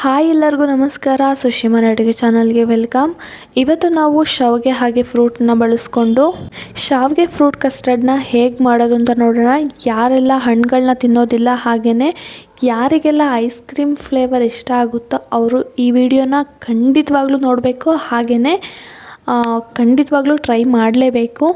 Hi ಎಲ್ಲರಿಗೂ ನಮಸ್ಕಾರ. ಸುಶೀಮನ್ ಅಡುಗೆ ಚಾನಲ್ಗೆ ವೆಲ್ಕಮ್. ಇವತ್ತು ನಾವು ಶಾವಿಗೆ ಹಾಗೆ ಫ್ರೂಟನ್ನ ಬಳಸ್ಕೊಂಡು ಶಾವಿಗೆ ಫ್ರೂಟ್ ಕಸ್ಟರ್ಡ್ನ ಹೇಗೆ ಮಾಡೋದು ಅಂತ ನೋಡೋಣ. ಯಾರೆಲ್ಲ ಹಣ್ಣುಗಳನ್ನ ತಿನ್ನೋದಿಲ್ಲ ಹಾಗೆಯೇ ಯಾರಿಗೆಲ್ಲ ಐಸ್ ಕ್ರೀಮ್ ಫ್ಲೇವರ್ ಇಷ್ಟ ಆಗುತ್ತೋ ಅವರು ಈ ವಿಡಿಯೋನ ಖಂಡಿತವಾಗ್ಲೂ ನೋಡಬೇಕು. ಹಾಗೆಯೇ ಖಂಡಿತವಾಗ್ಲೂ ಟ್ರೈ ಮಾಡಲೇಬೇಕು.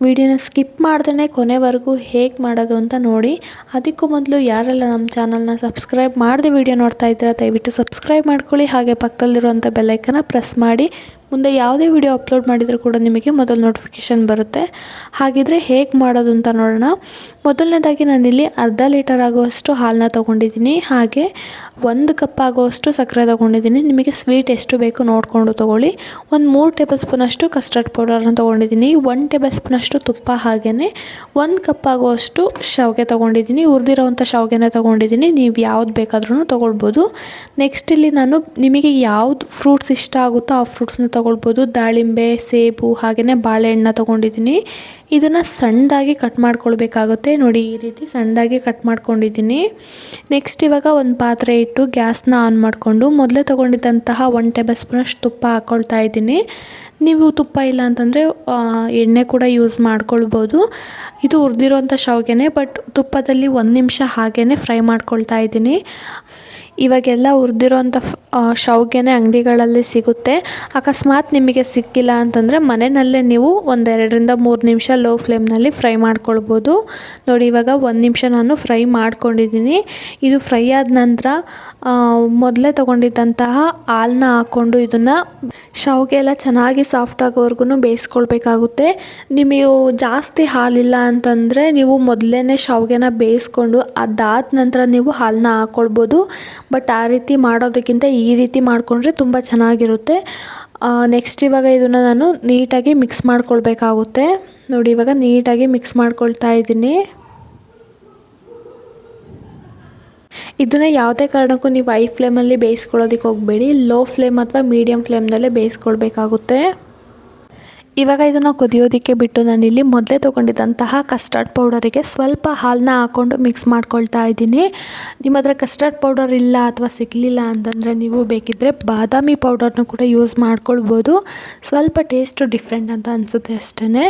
ವಿಡಿಯೋನ ಸ್ಕಿಪ್ ಮಾಡ್ದೇ ಕೊನೆವರೆಗೂ ಹೇಗೆ ಮಾಡೋದು ಅಂತ ನೋಡಿ. ಅದಕ್ಕೂ ಮೊದಲು ಯಾರೆಲ್ಲ ನಮ್ಮ ಚಾನಲ್ನ ಸಬ್ಸ್ಕ್ರೈಬ್ ಮಾಡದೆ ವಿಡಿಯೋ ನೋಡ್ತಾ ಇದ್ದೀರಾ ದಯವಿಟ್ಟು ಸಬ್ಸ್ಕ್ರೈಬ್ ಮಾಡ್ಕೊಳ್ಳಿ. ಹಾಗೆ ಪಕ್ಕದಲ್ಲಿರುವಂಥ ಬೆಲ್ಲೈಕನ್ನ ಪ್ರೆಸ್ ಮಾಡಿ. ಮುಂದೆ ಯಾವುದೇ ವಿಡಿಯೋ ಅಪ್ಲೋಡ್ ಮಾಡಿದರೂ ಕೂಡ ನಿಮಗೆ ಮೊದಲು ನೋಟಿಫಿಕೇಷನ್ ಬರುತ್ತೆ. ಹಾಗಿದ್ರೆ ಹೇಗೆ ಮಾಡೋದು ಅಂತ ನೋಡೋಣ. ಮೊದಲನೇದಾಗಿ ನಾನಿಲ್ಲಿ ಅರ್ಧ ಲೀಟರ್ ಆಗುವಷ್ಟು ಹಾಲನ್ನ ತೊಗೊಂಡಿದ್ದೀನಿ. ಹಾಗೆ 1 ಕಪ್ ಆಗುವಷ್ಟು ಸಕ್ಕರೆ ತೊಗೊಂಡಿದ್ದೀನಿ. ನಿಮಗೆ ಸ್ವೀಟ್ ಎಷ್ಟು ಬೇಕು ನೋಡಿಕೊಂಡು ತೊಗೊಳ್ಳಿ. ಒಂದು 3 ಟೇಬಲ್ ಸ್ಪೂನಷ್ಟು ಕಸ್ಟರ್ಡ್ ಪೌಡರ್ನ ತೊಗೊಂಡಿದ್ದೀನಿ. 1 ಟೇಬಲ್ ಸ್ಪೂನಷ್ಟು ತುಪ್ಪ, ಹಾಗೆಯೇ 1 ಕಪ್ ಆಗುವಷ್ಟು ಶಾವಿಗೆ ತೊಗೊಂಡಿದ್ದೀನಿ. ಹುರಿದಿರೋವಂಥ ಶಾವಿಗೆನ ತೊಗೊಂಡಿದ್ದೀನಿ. ನೀವು ಯಾವ್ದು ಬೇಕಾದ್ರೂ ತೊಗೊಳ್ಬೋದು. ನೆಕ್ಸ್ಟ್ ಇಲ್ಲಿ ನಾನು ನಿಮಗೆ ಯಾವ್ದು ಫ್ರೂಟ್ಸ್ ಇಷ್ಟ ಆಗುತ್ತೋ ಆ ಫ್ರೂಟ್ಸ್ನ ತೊಗೊಳ್ಬೋದು. ದಾಳಿಂಬೆ, ಸೇಬು ಹಾಗೆಯೇ ಬಾಳೆಹಣ್ಣು ತೊಗೊಂಡಿದ್ದೀನಿ. ಇದನ್ನು ಸಣ್ಣದಾಗಿ ಕಟ್ ಮಾಡ್ಕೊಳ್ಬೇಕಾಗುತ್ತೆ. ನೋಡಿ, ಈ ರೀತಿ ಸಣ್ಣದಾಗಿ ಕಟ್ ಮಾಡ್ಕೊಂಡಿದ್ದೀನಿ. ನೆಕ್ಸ್ಟ್ ಇವಾಗ ಒಂದು ಪಾತ್ರೆ ಇಟ್ಟು ಗ್ಯಾಸ್ನ ಆನ್ ಮಾಡಿಕೊಂಡು ಮೊದಲೇ ತೊಗೊಂಡಿದ್ದಂತಹ 1 ಟೇಬಲ್ ಸ್ಪೂನಷ್ಟು ತುಪ್ಪ ಹಾಕ್ಕೊಳ್ತಾ ಇದ್ದೀನಿ. ನೀವು ತುಪ್ಪ ಇಲ್ಲ ಅಂತಂದರೆ ಎಣ್ಣೆ ಕೂಡ ಯೂಸ್ ಮಾಡ್ಕೊಳ್ಬೋದು. ಇದು ಹುರಿದಿರೋಂಥ ಶಾವಿಗೆನೇ, ಬಟ್ ತುಪ್ಪದಲ್ಲಿ 1 ನಿಮಿಷ ಹಾಗೇ ಫ್ರೈ ಮಾಡ್ಕೊಳ್ತಾ ಇದ್ದೀನಿ. ಇವಾಗೆಲ್ಲ ಹುರಿದಿರೋಂಥ ಶಾವಿಗೆನೇ ಅಂಗಡಿಗಳಲ್ಲಿ ಸಿಗುತ್ತೆ. ಅಕಸ್ಮಾತ್ ನಿಮಗೆ ಸಿಕ್ಕಿಲ್ಲ ಅಂತಂದರೆ ಮನೆಯಲ್ಲೇ ನೀವು 2-3 ನಿಮಿಷ ಲೋ ಫ್ಲೇಮ್ನಲ್ಲಿ ಫ್ರೈ ಮಾಡ್ಕೊಳ್ಬೋದು. ನೋಡಿ, ಇವಾಗ 1 ನಿಮಿಷ ನಾನು ಫ್ರೈ ಮಾಡ್ಕೊಂಡಿದ್ದೀನಿ. ಇದು ಫ್ರೈ ಆದ ನಂತರ ಮೊದಲೇ ತೊಗೊಂಡಿದ್ದಂತಹ ಹಾಲನ್ನ ಹಾಕ್ಕೊಂಡು ಇದನ್ನು ಶಾವಿಗೆ ಎಲ್ಲ ಚೆನ್ನಾಗಿ ಸಾಫ್ಟ್ ಆಗೋವರೆಗೂ ಬೇಯಿಸ್ಕೊಳ್ಬೇಕಾಗುತ್ತೆ. ನಿಮಗೆ ಜಾಸ್ತಿ ಹಾಲಿಲ್ಲ ಅಂತಂದರೆ ನೀವು ಮೊದಲೇ ಶಾವಿಗೆನ ಬೇಯಿಸ್ಕೊಂಡು ಅದಾದ ನಂತರ ನೀವು ಹಾಲನ್ನ ಹಾಕ್ಕೊಳ್ಬೋದು. ಬಟ್ ಆ ರೀತಿ ಮಾಡೋದಕ್ಕಿಂತ ಈ ರೀತಿ ಮಾಡಿಕೊಂಡ್ರೆ ತುಂಬ ಚೆನ್ನಾಗಿರುತ್ತೆ. ನೆಕ್ಸ್ಟ್ ಇವಾಗ ಇದನ್ನು ನಾನು ನೀಟಾಗಿ ಮಿಕ್ಸ್ ಮಾಡ್ಕೊಳ್ಬೇಕಾಗುತ್ತೆ. ನೋಡಿ, ಇವಾಗ ನೀಟಾಗಿ ಮಿಕ್ಸ್ ಮಾಡ್ಕೊಳ್ತಾ ಇದ್ದೀನಿ. ಇದನ್ನು ಯಾವುದೇ ಕಾರಣಕ್ಕೂ ನೀವು ಹೈ ಫ್ಲೇಮಲ್ಲಿ ಬೇಯಿಸ್ಕೊಳ್ಳೋದಕ್ಕೆ ಹೋಗಬೇಡಿ. ಲೋ ಫ್ಲೇಮ್ ಅಥವಾ ಮೀಡಿಯಮ್ ಫ್ಲೇಮ್ನಲ್ಲೇ ಬೇಯಿಸ್ಕೊಳ್ಬೇಕಾಗುತ್ತೆ. ಇವಾಗ ಇದನ್ನು ಕುದಿಯೋದಕ್ಕೆ ಬಿಟ್ಟು ನಾನಿಲ್ಲಿ ಮೊದಲೇ ತೊಗೊಂಡಿದ್ದಂತಹ ಕಸ್ಟರ್ಡ್ ಪೌಡರಿಗೆ ಸ್ವಲ್ಪ ಹಾಲನ್ನ ಹಾಕ್ಕೊಂಡು ಮಿಕ್ಸ್ ಮಾಡ್ಕೊಳ್ತಾ ಇದ್ದೀನಿ. ನಿಮ್ಮ ಹತ್ರ ಕಸ್ಟರ್ಡ್ ಪೌಡರ್ ಇಲ್ಲ ಅಥವಾ ಸಿಗಲಿಲ್ಲ ಅಂತಂದರೆ ನೀವು ಬೇಕಿದ್ದರೆ ಬಾದಾಮಿ ಪೌಡರ್ನ ಕೂಡ ಯೂಸ್ ಮಾಡ್ಕೊಳ್ಬೋದು. ಸ್ವಲ್ಪ ಟೇಸ್ಟು ಡಿಫ್ರೆಂಟ್ ಅಂತ ಅನಿಸುತ್ತೆ ಅಷ್ಟೇ.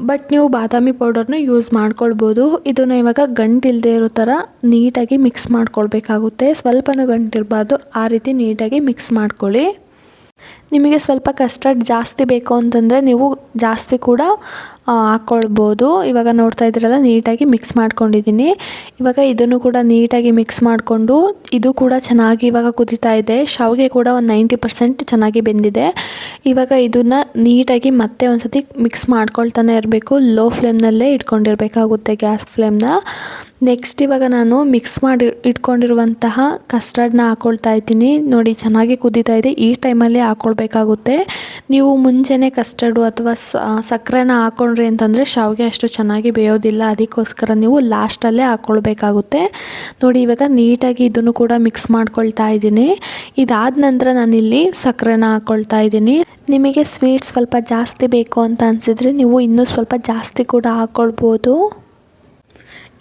ಬಟ್ ನೀವು ಬಾದಾಮಿ ಪೌಡರ್ನ ಯೂಸ್ ಮಾಡ್ಕೊಳ್ಬೋದು. ಇದನ್ನು ಇವಾಗ ಗಂಟಿಲ್ಲದೆ ಇರೋ ಥರ ನೀಟಾಗಿ ಮಿಕ್ಸ್ ಮಾಡ್ಕೊಳ್ಬೇಕಾಗುತ್ತೆ. ಸ್ವಲ್ಪನೂ ಗಂಟಿರಬಾರ್ದು, ಆ ರೀತಿ ನೀಟಾಗಿ ಮಿಕ್ಸ್ ಮಾಡ್ಕೊಳ್ಳಿ. ನಿಮಗೆ ಸ್ವಲ್ಪ ಕಸ್ಟರ್ಡ್ ಜಾಸ್ತಿ ಬೇಕು ಅಂತಂದರೆ ನೀವು ಜಾಸ್ತಿ ಕೂಡ ಹಾಕ್ಕೊಳ್ಬೋದು. ಇವಾಗ ನೋಡ್ತಾ ಇದ್ದೀರಲ್ಲ, ನೀಟಾಗಿ ಮಿಕ್ಸ್ ಮಾಡ್ಕೊಂಡಿದ್ದೀನಿ. ಇವಾಗ ಇದನ್ನು ಕೂಡ ನೀಟಾಗಿ ಮಿಕ್ಸ್ ಮಾಡಿಕೊಂಡು ಇದು ಕೂಡ ಚೆನ್ನಾಗಿ ಇವಾಗ ಕುದೀತಾ ಇದೆ. ಶಾವಿಗೆ ಕೂಡ ಒಂದು 90% ಚೆನ್ನಾಗಿ ಬೆಂದಿದೆ. ಇವಾಗ ಇದನ್ನು ನೀಟಾಗಿ ಮತ್ತೆ ಒಂದು ಸತಿ ಮಿಕ್ಸ್ ಮಾಡ್ಕೊಳ್ತಾನೆ ಇರಬೇಕು. ಲೋ ಫ್ಲೇಮ್ನಲ್ಲೇ ಇಟ್ಕೊಂಡಿರಬೇಕಾಗುತ್ತೆ ಗ್ಯಾಸ್ ಫ್ಲೇಮ್ನ. ನೆಕ್ಸ್ಟ್ ಇವಾಗ ನಾನು ಮಿಕ್ಸ್ ಮಾಡಿ ಇಟ್ಕೊಂಡಿರುವಂತಹ ಕಸ್ಟರ್ಡ್ನ ಹಾಕ್ಕೊಳ್ತಾ ಇದ್ದೀನಿ. ನೋಡಿ, ಚೆನ್ನಾಗಿ ಕುದೀತಾ ಇದೆ. ಈ ಟೈಮಲ್ಲಿ ಹಾಕ್ಕೊಳ್ಬೇಕಾಗುತ್ತೆ. ನೀವು ಮುಂಚೆನೇ ಕಸ್ಟರ್ಡು ಅಥವಾ ಸಕ್ಕರೆನ ಹಾಕ್ಕೊಂಡ್ರಿ ಅಂತಂದರೆ ಶಾವಿಗೆ ಅಷ್ಟು ಚೆನ್ನಾಗಿ ಬೇಯೋದಿಲ್ಲ. ಅದಕ್ಕೋಸ್ಕರ ನೀವು ಲಾಸ್ಟಲ್ಲೇ ಹಾಕ್ಕೊಳ್ಬೇಕಾಗುತ್ತೆ. ನೋಡಿ, ಇವಾಗ ನೀಟಾಗಿ ಇದನ್ನು ಕೂಡ ಮಿಕ್ಸ್ ಮಾಡ್ಕೊಳ್ತಾ ಇದ್ದೀನಿ. ಇದಾದ ನಂತರ ನಾನಿಲ್ಲಿ ಸಕ್ಕರೆನ ಹಾಕ್ಕೊಳ್ತಾ ಇದ್ದೀನಿ. ನಿಮಗೆ ಸ್ವೀಟ್ ಸ್ವಲ್ಪ ಜಾಸ್ತಿ ಬೇಕು ಅಂತ ಅನಿಸಿದರೆ ನೀವು ಇನ್ನೂ ಸ್ವಲ್ಪ ಜಾಸ್ತಿ ಕೂಡ ಹಾಕ್ಕೊಳ್ಬೋದು.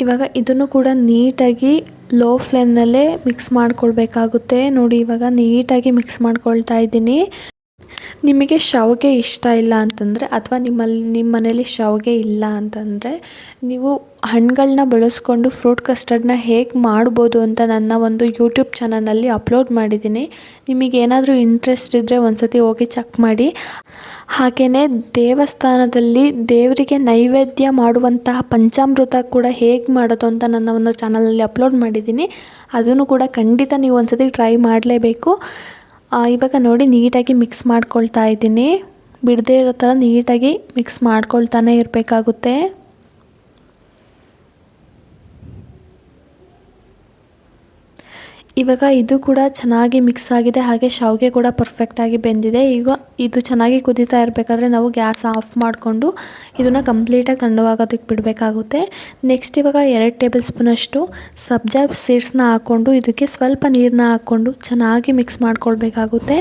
ಇವಾಗ ಇದನ್ನು ಕೂಡ ನೀಟಾಗಿ ಲೋ ಫ್ಲೇಮ್ನಲ್ಲೇ ಮಿಕ್ಸ್ ಮಾಡ್ಕೊಳ್ಬೇಕಾಗುತ್ತೆ. ನೋಡಿ, ಇವಾಗ ನೀಟಾಗಿ ಮಿಕ್ಸ್ ಮಾಡ್ಕೊಳ್ತಾ ಇದ್ದೀನಿ. ನಿಮಗೆ ಶಾವಿಗೆ ಇಷ್ಟ ಇಲ್ಲ ಅಂತಂದರೆ ಅಥವಾ ನಿಮ್ಮ ಮನೇಲಿ ಶಾವಿಗೆ ಇಲ್ಲ ಅಂತಂದರೆ ನೀವು ಹಣ್ಣುಗಳನ್ನ ಬಳಸ್ಕೊಂಡು ಫ್ರೂಟ್ ಕಸ್ಟರ್ಡ್ನ ಹೇಗೆ ಮಾಡ್ಬೋದು ಅಂತ ನನ್ನ ಒಂದು ಯೂಟ್ಯೂಬ್ ಚಾನಲಲ್ಲಿ ಅಪ್ಲೋಡ್ ಮಾಡಿದ್ದೀನಿ. ನಿಮಗೇನಾದರೂ ಇಂಟ್ರೆಸ್ಟ್ ಇದ್ದರೆ ಒಂದು ಸತಿ ಹೋಗಿ ಚೆಕ್ ಮಾಡಿ. ಹಾಗೆಯೇ ದೇವಸ್ಥಾನದಲ್ಲಿ ದೇವರಿಗೆ ನೈವೇದ್ಯ ಮಾಡುವಂತಹ ಪಂಚಾಮೃತ ಕೂಡ ಹೇಗೆ ಮಾಡೋದು ಅಂತ ನನ್ನ ಒಂದು ಚಾನಲಲ್ಲಿ ಅಪ್ಲೋಡ್ ಮಾಡಿದ್ದೀನಿ. ಅದನ್ನು ಕೂಡ ಖಂಡಿತ ನೀವು ಒಂದು ಸತಿ ಟ್ರೈ ಮಾಡಲೇಬೇಕು. ಇವಾಗ ನೋಡಿ, ನೀಟಾಗಿ ಮಿಕ್ಸ್ ಮಾಡ್ಕೊಳ್ತಾ ಇದ್ದೀನಿ. ಬಿಡದೇ ಇರೋ ಥರ ನೀಟಾಗಿ ಮಿಕ್ಸ್ ಮಾಡ್ಕೊಳ್ತಾನೆ ಇರಬೇಕಾಗುತ್ತೆ. ಇವಾಗ ಇದು ಕೂಡ ಚೆನ್ನಾಗಿ ಮಿಕ್ಸ್ ಆಗಿದೆ. ಹಾಗೆ ಶಾವಿಗೆ ಕೂಡ ಪರ್ಫೆಕ್ಟಾಗಿ ಬೆಂದಿದೆ. ಈಗ ಇದು ಚೆನ್ನಾಗಿ ಕುದೀತಾ ಇರಬೇಕಾದ್ರೆ ನಾವು ಗ್ಯಾಸ್ ಆಫ್ ಮಾಡಿಕೊಂಡು ಇದನ್ನು ಕಂಪ್ಲೀಟಾಗಿ ತಣ್ಣಗಾಗೋದಕ್ಕೆ ಬಿಡಬೇಕಾಗುತ್ತೆ. ನೆಕ್ಸ್ಟ್ ಇವಾಗ 2 ಟೇಬಲ್ ಸ್ಪೂನಷ್ಟು ಸಬ್ಜಾ ಸೀಡ್ಸ್ನ ಹಾಕ್ಕೊಂಡು ಇದಕ್ಕೆ ಸ್ವಲ್ಪ ನೀರನ್ನ ಹಾಕ್ಕೊಂಡು ಚೆನ್ನಾಗಿ ಮಿಕ್ಸ್ ಮಾಡ್ಕೊಳ್ಬೇಕಾಗುತ್ತೆ.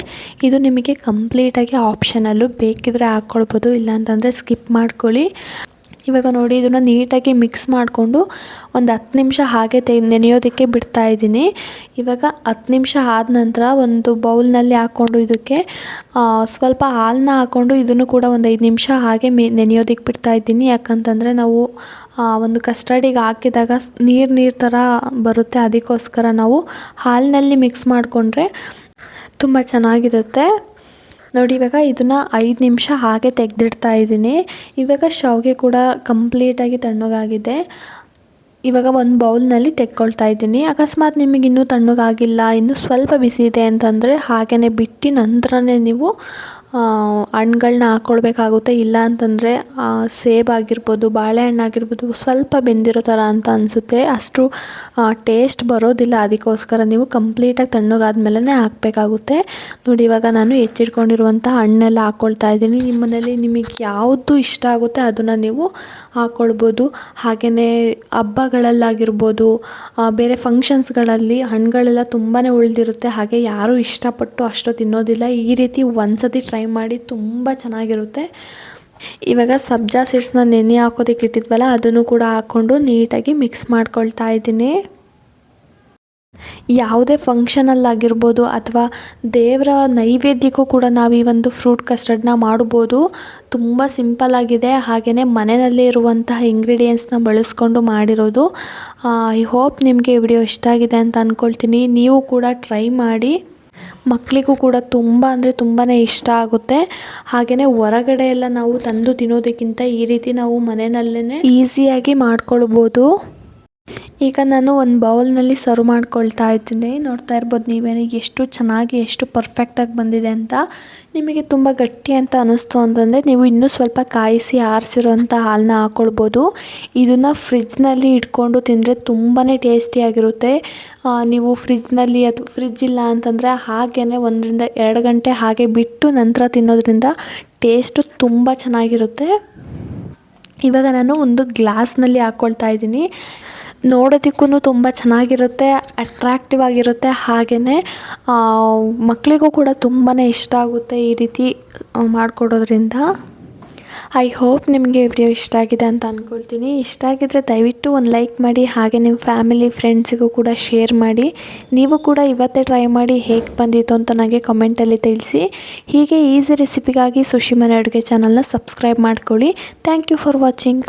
ಇದು ನಿಮಗೆ ಕಂಪ್ಲೀಟಾಗಿ ಆಪ್ಷನಲ್ಲು, ಬೇಕಿದ್ರೆ ಹಾಕ್ಕೊಳ್ಬೋದು, ಇಲ್ಲಾಂತಂದರೆ ಸ್ಕಿಪ್ ಮಾಡ್ಕೊಳ್ಳಿ. ಇವಾಗ ನೋಡಿ ಇದನ್ನು ನೀಟಾಗಿ ಮಿಕ್ಸ್ ಮಾಡಿಕೊಂಡು ಒಂದು 10 ನಿಮಿಷ ಹಾಗೆ ನೆನೆಯೋದಕ್ಕೆ ಬಿಡ್ತಾ ಇದ್ದೀನಿ. ಇವಾಗ 10 ನಿಮಿಷ ಆದ ನಂತರ ಒಂದು ಬೌಲ್ನಲ್ಲಿ ಹಾಕ್ಕೊಂಡು ಇದಕ್ಕೆ ಸ್ವಲ್ಪ ಹಾಲನ್ನ ಹಾಕ್ಕೊಂಡು ಇದನ್ನು ಕೂಡ ಒಂದು 5 ನಿಮಿಷ ಹಾಗೆ ನೆನೆಯೋದಕ್ಕೆ ಬಿಡ್ತಾ ಇದ್ದೀನಿ. ಯಾಕಂತಂದರೆ ನಾವು ಒಂದು ಕಸ್ಟರ್ಡಿಗೆ ಹಾಕಿದಾಗ ನೀರು ಥರ ಬರುತ್ತೆ, ಅದಕ್ಕೋಸ್ಕರ ನಾವು ಹಾಲಿನಲ್ಲಿ ಮಿಕ್ಸ್ ಮಾಡಿಕೊಂಡ್ರೆ ತುಂಬ ಚೆನ್ನಾಗಿರುತ್ತೆ. ನೋಡಿ ಇವಾಗ ಇದನ್ನು 5 ನಿಮಿಷ ಹಾಗೆ ತೆಗೆದಿಡ್ತಾ ಇದ್ದೀನಿ. ಇವಾಗ ಶಾವಿಗೆ ಕೂಡ ಕಂಪ್ಲೀಟಾಗಿ ತಣ್ಣಗಾಗಿದೆ. ಇವಾಗ ಒಂದು ಬೌಲ್ನಲ್ಲಿ ತೆಕ್ಕೊಳ್ತಾ ಇದ್ದೀನಿ. ಅಕಸ್ಮಾತ್ ನಿಮಗೆ ಇನ್ನೂ ತಣ್ಣಗಾಗಿಲ್ಲ, ಇನ್ನೂ ಸ್ವಲ್ಪ ಬಿಸಿ ಇದೆ ಅಂತಂದರೆ ಹಾಗೆಯೇ ಬಿಟ್ಟು ನಂತರನೇ ನೀವು ಹಣ್ಗಳನ್ನ ಹಾಕ್ಕೊಳ್ಬೇಕಾಗುತ್ತೆ. ಇಲ್ಲ ಅಂತಂದರೆ ಸೇಬಾಗಿರ್ಬೋದು, ಬಾಳೆಹಣ್ಣಾಗಿರ್ಬೋದು ಸ್ವಲ್ಪ ಬೆಂದಿರೋ ಥರ ಅಂತ ಅನಿಸುತ್ತೆ, ಅಷ್ಟು ಟೇಸ್ಟ್ ಬರೋದಿಲ್ಲ. ಅದಕ್ಕೋಸ್ಕರ ನೀವು ಕಂಪ್ಲೀಟಾಗಿ ತಣ್ಣಗಾದ್ಮೇಲೆ ಹಾಕಬೇಕಾಗುತ್ತೆ. ನೋಡಿ ಇವಾಗ ನಾನು ಹೆಚ್ಚಿಟ್ಕೊಂಡಿರುವಂಥ ಹಣ್ಣೆಲ್ಲ ಹಾಕ್ಕೊಳ್ತಾ ಇದ್ದೀನಿ. ನಿಮ್ಮ ಮನೇಲಿ ನಿಮಗೆ ಯಾವುದು ಇಷ್ಟ ಆಗುತ್ತೆ ಅದನ್ನು ನೀವು ಹಾಕ್ಕೊಳ್ಬೋದು. ಹಾಗೆಯೇ ಹಬ್ಬಗಳಲ್ಲಾಗಿರ್ಬೋದು, ಬೇರೆ ಫಂಕ್ಷನ್ಸ್ಗಳಲ್ಲಿ ಹಣ್ಣುಗಳೆಲ್ಲ ತುಂಬಾ ಉಳಿದಿರುತ್ತೆ, ಹಾಗೆ ಯಾರೂ ಇಷ್ಟಪಟ್ಟು ಅಷ್ಟು ತಿನ್ನೋದಿಲ್ಲ. ಈ ರೀತಿ ಒಂದ್ಸತಿ ಟ್ರೈ ಮಾಡಿ, ತುಂಬ ಚೆನ್ನಾಗಿರುತ್ತೆ. ಇವಾಗ ಸಬ್ಜಾ ಸೀಡ್ಸ್ನ ನೆನೆ ಹಾಕೋದಕ್ಕೆ ಇಟ್ಟಿದ್ವಲ್ಲ ಅದನ್ನು ಕೂಡ ಹಾಕ್ಕೊಂಡು ನೀಟಾಗಿ ಮಿಕ್ಸ್ ಮಾಡ್ಕೊಳ್ತಾ ಇದ್ದೀನಿ. ಯಾವುದೇ ಫಂಕ್ಷನಲ್ಲಾಗಿರ್ಬೋದು ಅಥವಾ ದೇವರ ನೈವೇದ್ಯಕ್ಕೂ ಕೂಡ ನಾವು ಈ ಒಂದು ಫ್ರೂಟ್ ಕಸ್ಟರ್ಡ್ನ ಮಾಡ್ಬೋದು. ತುಂಬ ಸಿಂಪಲ್ಲಾಗಿದೆ, ಹಾಗೆಯೇ ಮನೆಯಲ್ಲೇ ಇರುವಂತಹ ಇಂಗ್ರೀಡಿಯೆಂಟ್ಸ್ನ ಬಳಸ್ಕೊಂಡು ಮಾಡಿರೋದು. ಐ ಹೋಪ್ ನಿಮಗೆ ವಿಡಿಯೋ ಇಷ್ಟ ಆಗಿದೆ ಅಂತ ಅಂದ್ಕೊಳ್ತೀನಿ. ನೀವು ಕೂಡ ಟ್ರೈ ಮಾಡಿ, ಮಕ್ಕಳಿಗೂ ಕೂಡ ತುಂಬ ಅಂದರೆ ತುಂಬಾ ಇಷ್ಟ ಆಗುತ್ತೆ. ಹಾಗೆಯೇ ಹೊರಗಡೆ ಎಲ್ಲ ನಾವು ತಂದು ತಿನ್ನೋದಕ್ಕಿಂತ ಈ ರೀತಿ ನಾವು ಮನೆಯಲ್ಲೇ ಈಸಿಯಾಗಿ ಮಾಡ್ಕೊಳ್ಬೋದು. ಈಗ ನಾನು ಒಂದು ಬೌಲ್ನಲ್ಲಿ ಸರ್ವ್ ಮಾಡ್ಕೊಳ್ತಾ ಇದ್ದೀನಿ. ನೋಡ್ತಾ ಇರ್ಬೋದು ನೀವೇ ಎಷ್ಟು ಚೆನ್ನಾಗಿ ಎಷ್ಟು ಪರ್ಫೆಕ್ಟಾಗಿ ಬಂದಿದೆ ಅಂತ. ನಿಮಗೆ ತುಂಬ ಗಟ್ಟಿ ಅಂತ ಅನ್ನಿಸ್ತು ಅಂತಂದರೆ ನೀವು ಇನ್ನೂ ಸ್ವಲ್ಪ ಕಾಯಿಸಿ ಆರಿಸಿರೋಂಥ ಹಾಲನ್ನ ಹಾಕ್ಕೊಳ್ಬೋದು. ಇದನ್ನು ಫ್ರಿಜ್ನಲ್ಲಿ ಇಟ್ಕೊಂಡು ತಿಂದರೆ ತುಂಬಾ ಟೇಸ್ಟಿಯಾಗಿರುತ್ತೆ. ನೀವು ಫ್ರಿಜ್ನಲ್ಲಿ ಅಥವಾ ಫ್ರಿಜ್ ಇಲ್ಲ ಅಂತಂದರೆ ಹಾಗೇ 1-2 ಗಂಟೆ ಹಾಗೆ ಬಿಟ್ಟು ನಂತರ ತಿನ್ನೋದ್ರಿಂದ ಟೇಸ್ಟು ತುಂಬ ಚೆನ್ನಾಗಿರುತ್ತೆ. ಇವಾಗ ನಾನು ಒಂದು ಗ್ಲಾಸ್ನಲ್ಲಿ ಹಾಕ್ಕೊಳ್ತಾ ಇದ್ದೀನಿ. ನೋಡೋದಕ್ಕೂ ತುಂಬ ಚೆನ್ನಾಗಿರುತ್ತೆ, ಅಟ್ರಾಕ್ಟಿವ್ ಆಗಿರುತ್ತೆ, ಹಾಗೆಯೇ ಮಕ್ಕಳಿಗೂ ಕೂಡ ತುಂಬಾ ಇಷ್ಟ ಆಗುತ್ತೆ ಈ ರೀತಿ ಮಾಡಿಕೊಡೋದ್ರಿಂದ. ಐ ಹೋಪ್ ನಿಮಗೆ ವಿಡಿಯೋ ಇಷ್ಟ ಆಗಿದೆ ಅಂತ ಅಂದ್ಕೊಳ್ತೀನಿ. ಇಷ್ಟ ಆಗಿದ್ದರೆ ದಯವಿಟ್ಟು ಒಂದು ಲೈಕ್ ಮಾಡಿ, ಹಾಗೆ ನಿಮ್ಮ ಫ್ಯಾಮಿಲಿ ಫ್ರೆಂಡ್ಸಿಗೂ ಕೂಡ ಶೇರ್ ಮಾಡಿ. ನೀವು ಕೂಡ ಇವತ್ತೇ ಟ್ರೈ ಮಾಡಿ ಹೇಗೆ ಬಂದಿತ್ತು ಅಂತ ನನಗೆ ಕಮೆಂಟಲ್ಲಿ ತಿಳಿಸಿ. ಹೀಗೆ ಈಸಿ ರೆಸಿಪಿಗಾಗಿ ಸುಶಿ ಮನೆ ಅಡುಗೆ ಚಾನಲ್ನ ಸಬ್ಸ್ಕ್ರೈಬ್ ಮಾಡ್ಕೊಳ್ಳಿ. Thank you for watching.